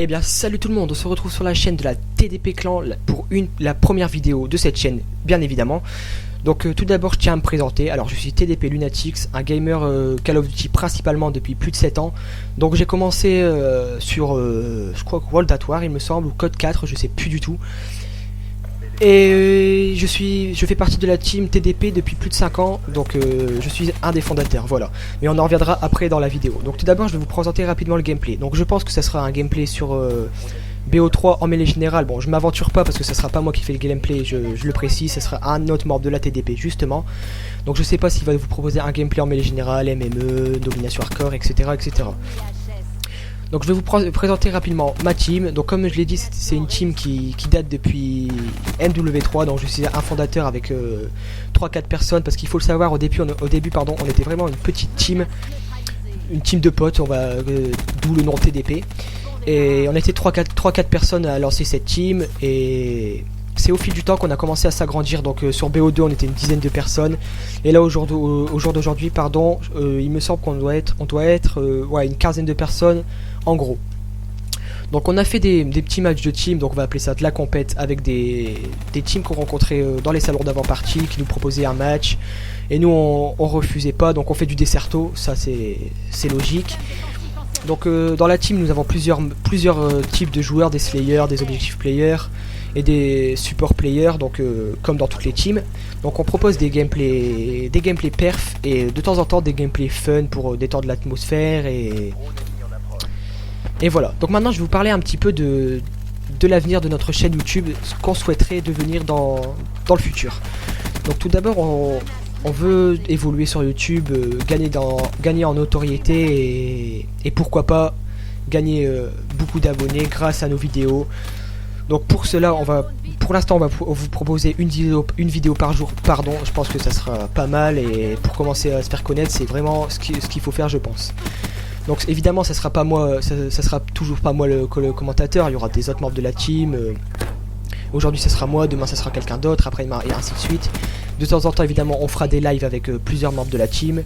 Eh bien salut tout le monde, on se retrouve sur la chaîne de la TDP Clan pour la première vidéo de cette chaîne, bien évidemment. Donc tout d'abord je tiens à me présenter. Alors je suis TDP Lunatix, un gamer Call of Duty principalement depuis plus de 7 ans. Donc j'ai commencé sur je crois World at War il me semble, ou Code 4, je sais plus du tout. Et je fais partie de la team TDP depuis plus de 5 ans, donc je suis un des fondateurs, voilà. Mais on en reviendra après dans la vidéo. Donc tout d'abord je vais vous présenter rapidement le gameplay. Donc je pense que ça sera un gameplay sur BO3 en mêlée générale. Bon, je m'aventure pas parce que ça sera pas moi qui fais le gameplay, je le précise, ça sera un autre membre de la TDP justement. Donc je sais pas s'il va vous proposer un gameplay en mêlée générale, MME, domination hardcore, etc. etc. Donc je vais vous présenter rapidement ma team. Donc comme je l'ai dit, c'est une team qui date depuis MW3. Donc je suis un fondateur avec 3-4 personnes. Parce qu'il faut le savoir, au début, on était vraiment une petite team. Une team de potes, d'où le nom TDP. Et on était 3-4 personnes à lancer cette team. Et c'est au fil du temps qu'on a commencé à s'agrandir. Donc sur BO2 on était une dizaine de personnes. Et là au jour d'aujourd'hui, il me semble qu'on doit être une quinzaine de personnes en gros. Donc on a fait des petits matchs de team, donc on va appeler ça de la compète, avec des teams qu'on rencontrait dans les salons d'avant-partie, qui nous proposaient un match. Et nous on refusait pas, donc on fait du desserto, ça c'est logique. Donc dans la team nous avons plusieurs types de joueurs, des slayers, des objective players et des support players, donc comme dans toutes les teams. Donc on propose des gameplays perf et de temps en temps des gameplays fun pour détendre l'atmosphère et voilà. Donc maintenant je vais vous parler un petit peu de l'avenir de notre chaîne YouTube, ce qu'on souhaiterait devenir dans le futur. Donc tout d'abord on veut évoluer sur YouTube, gagner en notoriété et pourquoi pas gagner beaucoup d'abonnés grâce à nos vidéos. Donc pour cela, pour l'instant on va vous proposer une vidéo par jour, je pense que ça sera pas mal, et pour commencer à se faire connaître, c'est vraiment ce qu'il faut faire, je pense. Donc évidemment ça sera pas moi, ça sera toujours pas moi le commentateur, il y aura des autres membres de la team. Aujourd'hui ça sera moi, demain ça sera quelqu'un d'autre, après et ainsi de suite. De temps en temps évidemment on fera des lives avec plusieurs membres de la team.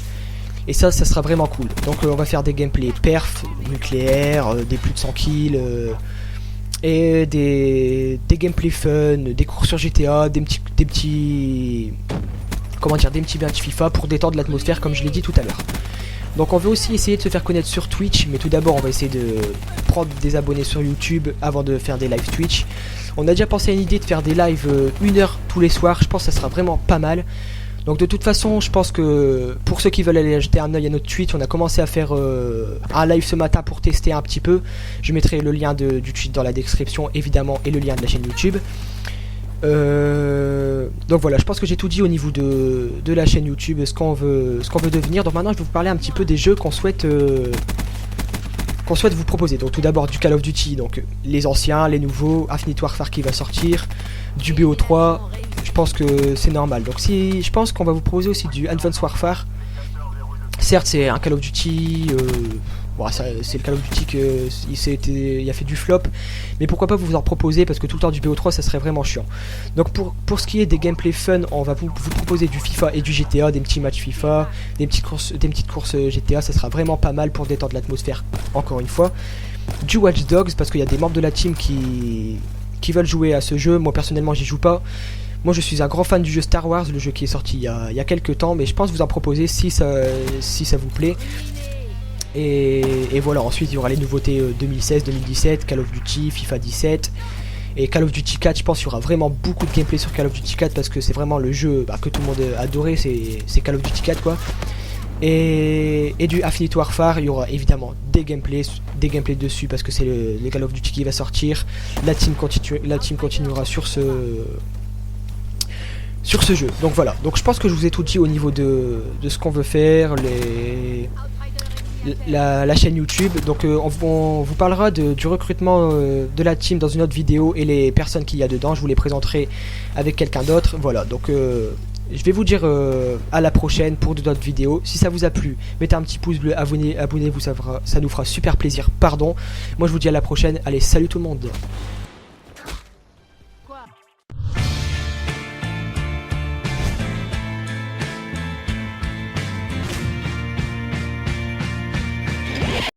Et ça sera vraiment cool. Donc on va faire des gameplays perf, nucléaires, des plus de 100 kills, et des gameplays fun, des courses sur GTA, des petits matchs FIFA pour détendre l'atmosphère comme je l'ai dit tout à l'heure. Donc on veut aussi essayer de se faire connaître sur Twitch, mais tout d'abord on va essayer de prendre des abonnés sur YouTube avant de faire des lives Twitch. On a déjà pensé à une idée de faire des lives 1 heure tous les soirs, je pense que ça sera vraiment pas mal. Donc de toute façon je pense que pour ceux qui veulent aller jeter un oeil à notre Twitch, on a commencé à faire un live ce matin pour tester un petit peu. Je mettrai le lien du Twitch dans la description évidemment et le lien de la chaîne YouTube. Donc voilà, je pense que j'ai tout dit au niveau de la chaîne YouTube, ce qu'on veut devenir. Donc maintenant je vais vous parler un petit peu des jeux qu'on souhaite vous proposer. Donc tout d'abord du Call of Duty, donc les anciens, les nouveaux, Infinite Warfare qui va sortir, du BO3, je pense que c'est normal. Donc je pense qu'on va vous proposer aussi du Advanced Warfare. Certes c'est un Call of Duty, c'est le Call of Duty il a fait du flop, mais pourquoi pas vous en proposer, parce que tout le temps du BO3 ça serait vraiment chiant. Donc pour ce qui est des gameplays fun, on va vous proposer du FIFA et du GTA, des petits matchs FIFA, des petites courses GTA, ça sera vraiment pas mal pour détendre l'atmosphère, encore une fois. Du Watch Dogs, parce qu'il y a des membres de la team qui veulent jouer à ce jeu. Moi personnellement j'y joue pas. Moi je suis un grand fan du jeu Star Wars, le jeu qui est sorti il y a quelques temps, mais je pense vous en proposer si ça vous plaît. Et voilà, ensuite il y aura les nouveautés 2016, 2017, Call of Duty, FIFA 17 et Call of Duty 4. Je pense qu'il y aura vraiment beaucoup de gameplay sur Call of Duty 4 parce que c'est vraiment le jeu que tout le monde a adoré, c'est Call of Duty 4 quoi. Et du Infinite Warfare, il y aura évidemment des gameplays dessus parce que c'est le Call of Duty qui va sortir. La team continuera sur ce jeu. Donc voilà, donc je pense que je vous ai tout dit au niveau de ce qu'on veut faire, la chaîne YouTube. Donc on vous parlera du recrutement de la team dans une autre vidéo, et les personnes qu'il y a dedans je vous les présenterai avec quelqu'un d'autre. Voilà, donc je vais vous dire à la prochaine pour d'autres vidéos. Si ça vous a plu, mettez un petit pouce bleu, abonnez-vous, ça nous fera super plaisir. Moi je vous dis à la prochaine, allez salut tout le monde.